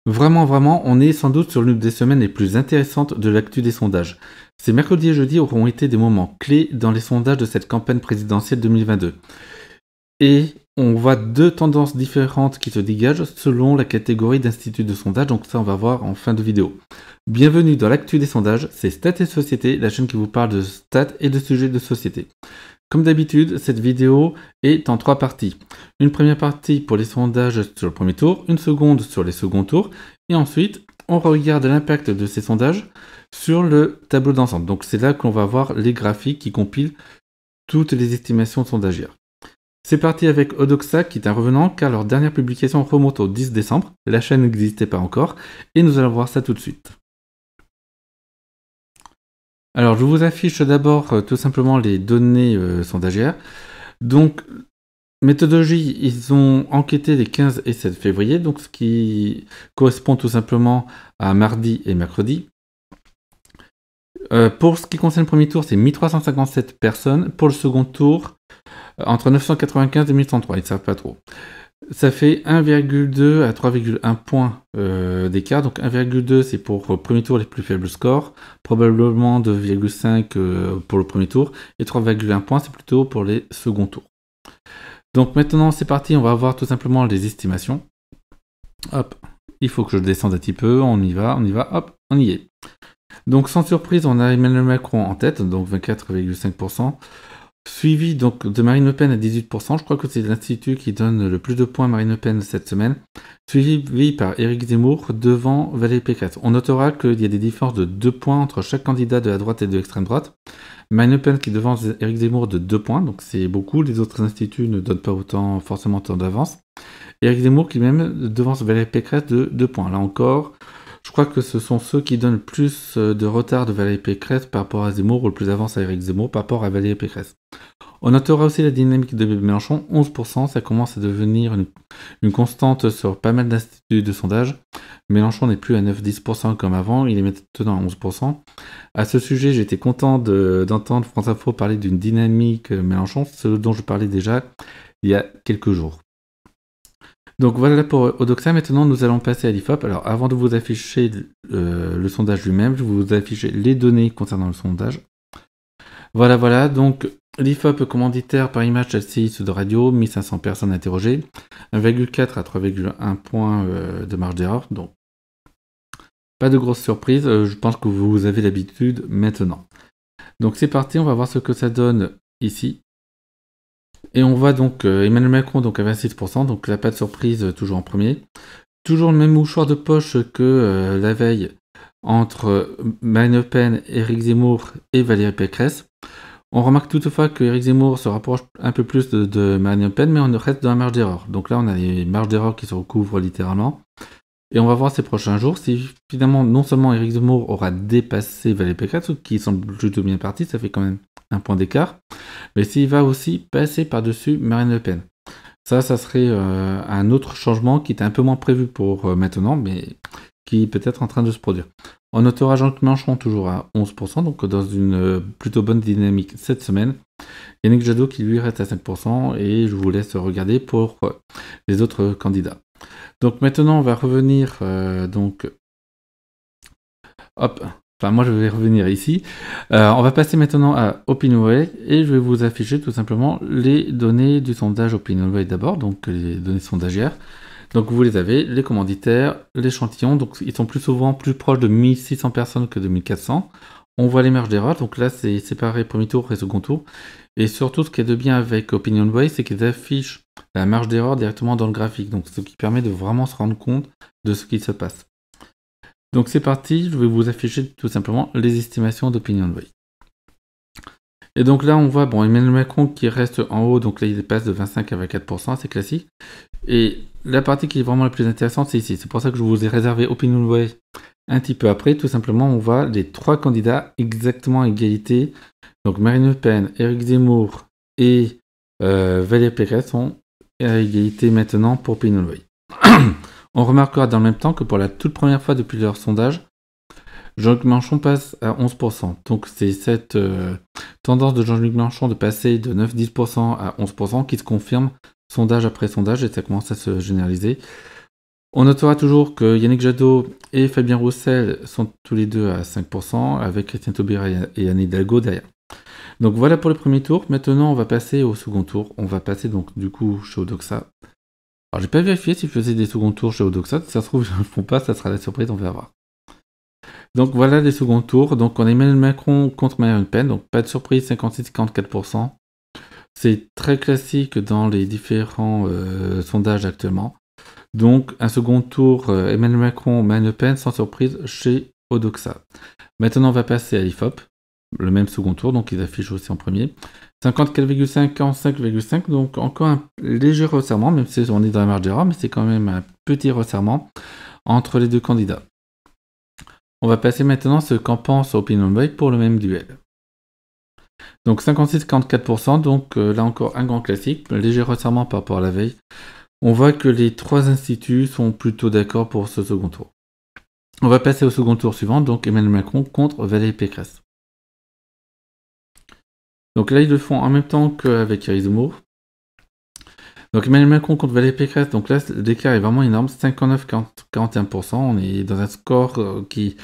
Vraiment, vraiment, on est sans doute sur l'une des semaines les plus intéressantes de l'actu des sondages. Ces mercredis et jeudis auront été des moments clés dans les sondages de cette campagne présidentielle 2022. Et on voit deux tendances différentes qui se dégagent selon la catégorie d'institut de sondage, donc ça on va voir en fin de vidéo. Bienvenue dans l'actu des sondages, c'est Stats et Société, la chaîne qui vous parle de stats et de sujets de société. Comme d'habitude, cette vidéo est en 3 parties. Une première partie pour les sondages sur le premier tour, une seconde sur les seconds tours, et ensuite on regarde l'impact de ces sondages sur le tableau d'ensemble. Donc c'est là qu'on va voir les graphiques qui compilent toutes les estimations sondagières. C'est parti avec Odoxa qui est un revenant car leur dernière publication remonte au 10 décembre, la chaîne n'existait pas encore, et nous allons voir ça tout de suite. Alors je vous affiche d'abord tout simplement les données sondagières. Donc méthodologie, ils ont enquêté les 15 et 7 février, donc ce qui correspond tout simplement à mardi et mercredi. Pour ce qui concerne le premier tour, c'est 1357 personnes. Pour le second tour, entre 995 et 1103, ils ne savent pas trop. Ça fait 1,2 à 3,1 points d'écart. Donc 1,2 c'est pour le premier tour les plus faibles scores, probablement 2,5 pour le premier tour, et 3,1 points c'est plutôt pour les seconds tours. Donc maintenant c'est parti, on va voir tout simplement les estimations. Hop, il faut que je descende un petit peu, on y va, hop, on y est. Donc sans surprise, on a Emmanuel Macron en tête, donc 24,5%. Suivi donc de Marine Le Pen à 18%, je crois que c'est l'institut qui donne le plus de points à Marine Le Pen cette semaine, suivi par Éric Zemmour devant Valérie Pécresse. On notera qu'il y a des différences de 2 points entre chaque candidat de la droite et de l'extrême droite. Marine Le Pen qui devance Éric Zemmour de 2 points, donc c'est beaucoup, les autres instituts ne donnent pas forcément autant d'avance. Éric Zemmour qui même devance Valérie Pécresse de 2 points. Là encore, je crois que ce sont ceux qui donnent le plus de retard de Valérie Pécresse par rapport à Zemmour, ou le plus d'avance à Éric Zemmour par rapport à Valérie Pécresse. On notera aussi la dynamique de Mélenchon, 11%, ça commence à devenir une constante sur pas mal d'instituts de sondage. Mélenchon n'est plus à 9-10% comme avant, il est maintenant à 11%. À ce sujet, j'étais content d'entendre France Info parler d'une dynamique Mélenchon, ce dont je parlais déjà il y a quelques jours. Donc voilà pour Odoxa, maintenant nous allons passer à l'IFOP. Alors avant de vous afficher le sondage lui-même, je vais vous afficher les données concernant le sondage. Voilà, donc l'IFOP commanditaire par image LCI de radio, 1500 personnes interrogées, 1,4 à 3,1 points de marge d'erreur, donc pas de grosse surprise, je pense que vous avez l'habitude maintenant. Donc c'est parti, on va voir ce que ça donne ici. Et on voit donc Emmanuel Macron donc à 26%, donc là pas de surprise, toujours en premier. Toujours le même mouchoir de poche que la veille entre Marine Le Pen, Éric Zemmour et Valérie Pécresse. On remarque toutefois que Éric Zemmour se rapproche un peu plus de Marine Le Pen, mais on reste dans la marge d'erreur. Donc là on a les marges d'erreur qui se recouvrent littéralement. Et on va voir ces prochains jours si finalement non seulement Éric Zemmour aura dépassé Valérie Pécresse, qui semble plutôt bien parti, ça fait quand même un point d'écart, mais s'il va aussi passer par-dessus Marine Le Pen. Ça serait un autre changement qui était un peu moins prévu pour maintenant, mais qui est peut-être en train de se produire. On notera Jean-Luc Mélenchon toujours à 11%, donc dans une plutôt bonne dynamique cette semaine. Yannick Jadot qui lui reste à 5%, et je vous laisse regarder pour les autres candidats. Donc maintenant on va revenir moi je vais revenir ici. On va passer maintenant à OpinionWay et je vais vous afficher tout simplement les données du sondage OpinionWay d'abord, donc les données sondagières. Donc vous les avez, les commanditaires, l'échantillon, donc ils sont plus souvent plus proches de 1600 personnes que de 1400. On voit les marges d'erreur, donc là c'est séparé premier tour et second tour. Et surtout ce qui est de bien avec OpinionWay, c'est qu'ils affichent la marge d'erreur directement dans le graphique, donc ce qui permet de vraiment se rendre compte de ce qui se passe. Donc c'est parti, je vais vous afficher tout simplement les estimations d'OpinionWay. Et donc là on voit Emmanuel Macron qui reste en haut, donc là il passe de 25 à 24%, c'est classique. Et la partie qui est vraiment la plus intéressante c'est ici, c'est pour ça que je vous ai réservé OpinionWay un petit peu après. Tout simplement on voit les 3 candidats exactement à égalité. Donc Marine Le Pen, Éric Zemmour et Valérie Pécresse sont à égalité maintenant pour OpinionWay. On remarquera dans le même temps que pour la toute première fois depuis leur sondage, Jean-Luc Mélenchon passe à 11%. Donc c'est cette tendance de Jean-Luc Mélenchon de passer de 9-10% à 11% qui se confirme sondage après sondage, et ça commence à se généraliser. On notera toujours que Yannick Jadot et Fabien Roussel sont tous les deux à 5%, avec Christian Taubira et Anne Hidalgo derrière. Donc voilà pour le premier tour. Maintenant, on va passer au second tour. On va passer donc du coup chez Odoxa. Alors j'ai pas vérifié s'ils faisaient des seconds tours chez Odoxa. Si ça se trouve, ils ne le font pas, ça sera la surprise, on va voir. Donc voilà les seconds tours. Donc on a Emmanuel Macron contre Marine Le Pen. Donc pas de surprise, 56-44%. C'est très classique dans les différents sondages actuellement. Donc un second tour, Emmanuel Macron, Marine Le Pen, sans surprise chez Odoxa. Maintenant on va passer à l'IFOP, le même second tour, donc ils affichent aussi en premier. 54,5, 45,5, donc encore un léger resserrement, même si on est dans la marge d'erreur, mais c'est quand même un petit resserrement entre les deux candidats. On va passer maintenant à ce qu'en pense OpinionWay pour le même duel. Donc 56-44%, donc là encore un grand classique, un léger resserrement par rapport à la veille. On voit que les trois instituts sont plutôt d'accord pour ce second tour. On va passer au second tour suivant, donc Emmanuel Macron contre Valérie Pécresse. Donc là, ils le font en même temps qu'avec Éric Zemmour. Donc Emmanuel Macron contre Valérie Pécresse, donc là, l'écart est vraiment énorme, 59-41%. On est dans un score qui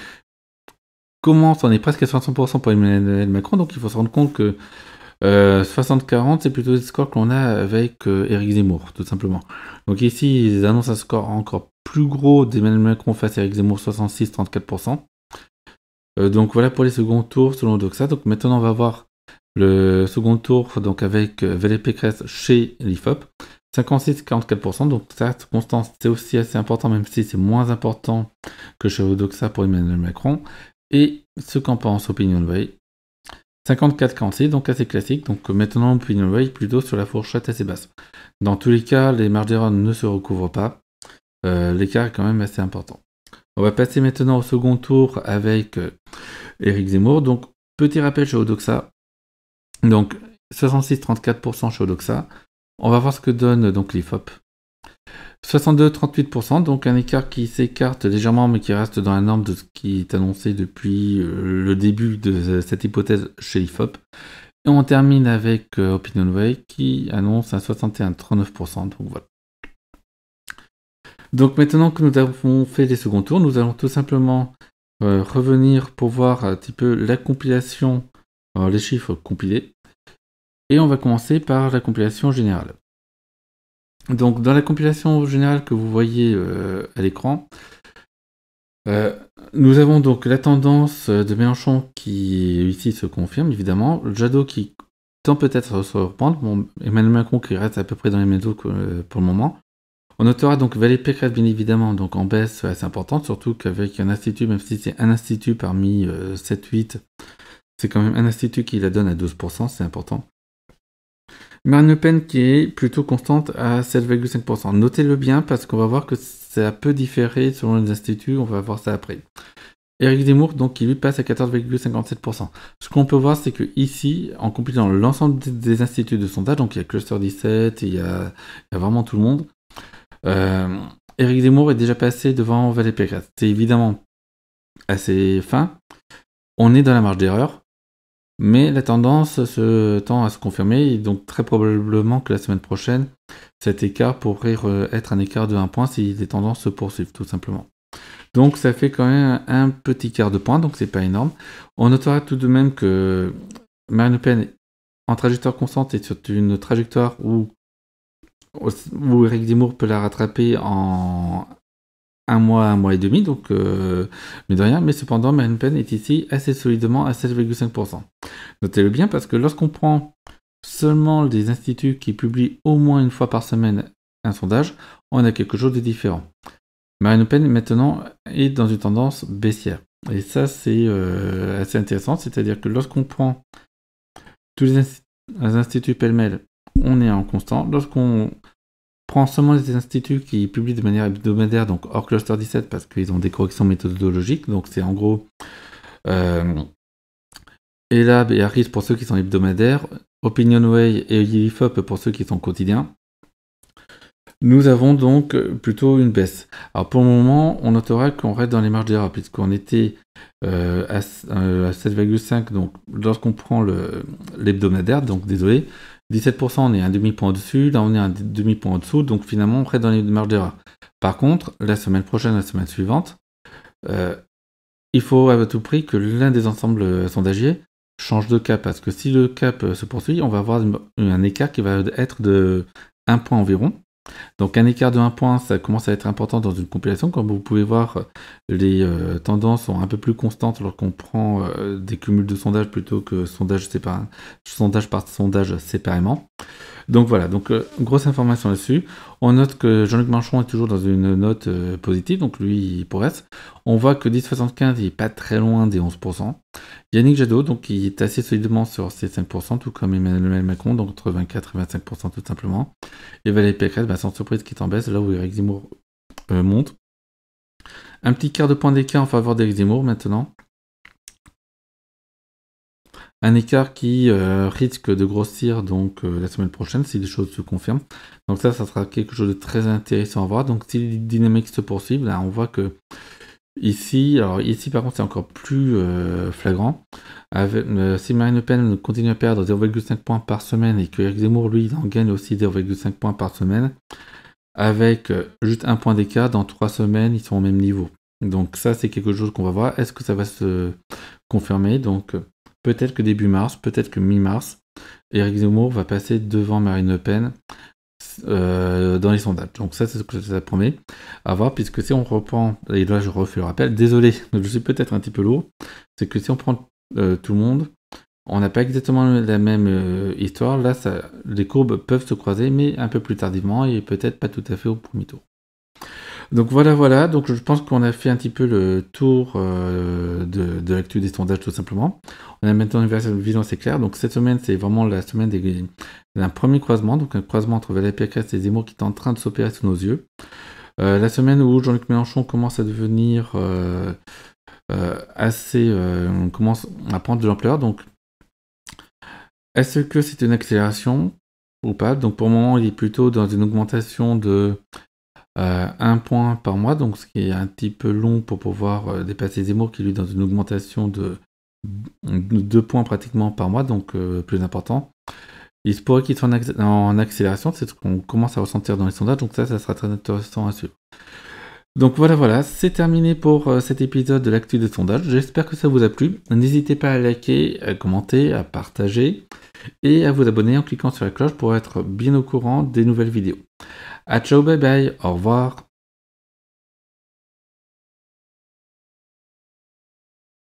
commence, on est presque à 60% pour Emmanuel Macron, donc il faut se rendre compte que 60-40, c'est plutôt le score qu'on a avec Éric Zemmour, tout simplement. Donc ici, ils annoncent un score encore plus gros d'Emmanuel Macron face à Éric Zemmour, 66-34%. Donc voilà pour les seconds tours selon Doxa. Donc maintenant, on va voir le second tour donc avec Valérie Pécresse chez l'IFOP. 56-44%, donc cette constance, c'est aussi assez important, même si c'est moins important que chez Doxa pour Emmanuel Macron. Et ce qu'en pense OpinionWay, 54-46, donc assez classique. Donc maintenant, OpinionWay plutôt sur la fourchette assez basse. Dans tous les cas, les marges d'erreur ne se recouvrent pas. L'écart est quand même assez important. On va passer maintenant au second tour avec Éric Zemmour. Donc, petit rappel chez Odoxa. Donc, 66-34% chez Odoxa. On va voir ce que donne donc l'IFOP. 62-38%, donc un écart qui s'écarte légèrement, mais qui reste dans la norme de ce qui est annoncé depuis le début de cette hypothèse chez l'IFOP. Et on termine avec OpinionWay qui annonce un 61-39%. Donc voilà. Donc maintenant que nous avons fait les seconds tours, nous allons tout simplement revenir pour voir un petit peu la compilation, les chiffres compilés. Et on va commencer par la compilation générale. Donc dans la compilation générale que vous voyez à l'écran, nous avons donc la tendance de Mélenchon qui ici se confirme évidemment, Jadot qui tend peut-être à se reprendre, bon, Emmanuel Macron qui reste à peu près dans les mêmes eaux que pour le moment. On notera donc Valérie Pécresse bien évidemment donc en baisse assez importante, surtout qu'avec un institut, même si c'est un institut parmi 7-8, c'est quand même un institut qui la donne à 12%, c'est important. Marine Le Pen qui est plutôt constante à 7,5%. Notez-le bien parce qu'on va voir que ça peut différer selon les instituts, on va voir ça après. Éric Zemmour, donc, qui lui passe à 14,57%. Ce qu'on peut voir, c'est que ici, en compilant l'ensemble des instituts de sondage, donc il y a Cluster 17, il y a vraiment tout le monde, Éric Zemmour est déjà passé devant Valérie Pécresse. C'est évidemment assez fin. On est dans la marge d'erreur. Mais la tendance tend à se confirmer, et donc très probablement que la semaine prochaine, cet écart pourrait être un écart de 1 point si les tendances se poursuivent, tout simplement. Donc ça fait quand même un petit quart de point, donc c'est pas énorme. On notera tout de même que Marine Le Pen, en trajectoire constante, est sur une trajectoire où Éric Zemmour peut la rattraper en un mois et demi, donc mais de rien, mais cependant Marine Le Pen est ici assez solidement à 7,5%. Notez-le bien parce que lorsqu'on prend seulement des instituts qui publient au moins une fois par semaine un sondage, on a quelque chose de différent. Marine Le Pen maintenant est dans une tendance baissière. Et ça c'est assez intéressant, c'est-à-dire que lorsqu'on prend tous les instituts pêle-mêle, on est en constant. Lorsqu'on prend seulement les instituts qui publient de manière hebdomadaire, donc hors Cluster 17 parce qu'ils ont des corrections méthodologiques, donc c'est en gros Elab et Harris pour ceux qui sont hebdomadaires, OpinionWay et IFOP pour ceux qui sont quotidiens. Nous avons donc plutôt une baisse. Alors pour le moment, on notera qu'on reste dans les marges d'erreur puisqu'on était à 7,5, donc lorsqu'on prend l'hebdomadaire, donc désolé, 17%, on est un demi-point au-dessus, là on est un demi-point au-dessous, donc finalement on reste dans les marges d'erreur. Par contre, la semaine prochaine, la semaine suivante, il faut à tout prix que l'un des ensembles sondagiers change de cap, parce que si le cap se poursuit, on va avoir un écart qui va être de 1 point environ. Donc un écart de 1 point, ça commence à être important dans une compilation. Comme vous pouvez voir, les tendances sont un peu plus constantes lorsqu'on prend des cumuls de sondages plutôt que sondage par sondage séparément. Donc voilà, donc grosse information là-dessus. On note que Jean-Luc Mélenchon est toujours dans une note positive, donc lui il progresse. On voit que 10,75 il n'est pas très loin des 11%. Yannick Jadot, donc il est assez solidement sur ces 5%, tout comme Emmanuel Macron, donc entre 24 et 25% tout simplement. Et Valérie Pécresse, sans surprise, qui est en baisse, là où Éric Zemmour monte. Un petit quart de point d'écart en faveur d'Éric Zemmour maintenant. Un écart qui risque de grossir donc la semaine prochaine si les choses se confirment. Donc ça sera quelque chose de très intéressant à voir. Donc si les dynamiques se poursuivent, là on voit que ici par contre c'est encore plus flagrant. Si Marine Le Pen continue à perdre 0,5 points par semaine et que Éric Zemmour lui en gagne aussi 0,5 points par semaine, avec juste un point d'écart, dans 3 semaines ils sont au même niveau. Donc ça c'est quelque chose qu'on va voir. Est-ce que ça va se confirmer? Donc peut-être que début mars, peut-être que mi-mars, Éric Zemmour va passer devant Marine Le Pen dans les sondages. Donc ça, c'est ce que ça promet à voir, puisque si on reprend, et là je refais le rappel, désolé, je suis peut-être un petit peu lourd, c'est que si on prend tout le monde, on n'a pas exactement la même histoire. Là, les courbes peuvent se croiser, mais un peu plus tardivement, et peut-être pas tout à fait au premier tour. Donc voilà, donc je pense qu'on a fait un petit peu le tour de l'actu des sondages tout simplement. On a maintenant une vision assez claire. Donc cette semaine, c'est vraiment la semaine d'un premier croisement, donc un croisement entre Valérie Pécresse et Zemmour qui est en train de s'opérer sous nos yeux. La semaine où Jean-Luc Mélenchon commence à devenir on commence à prendre de l'ampleur. Donc est-ce que c'est une accélération ou pas? Donc pour le moment, il est plutôt dans une augmentation de 1 point par mois, donc ce qui est un petit peu long pour pouvoir dépasser Zemmour qui lui est dans une augmentation de 2 points pratiquement par mois, donc plus important. Il se pourrait qu'il soit en accélération, c'est ce qu'on commence à ressentir dans les sondages, donc ça sera très intéressant à suivre. Donc voilà, c'est terminé pour cet épisode de l'actu des sondages. J'espère que ça vous a plu. N'hésitez pas à liker, à commenter, à partager et à vous abonner en cliquant sur la cloche pour être bien au courant des nouvelles vidéos. À ciao, bye bye, au revoir.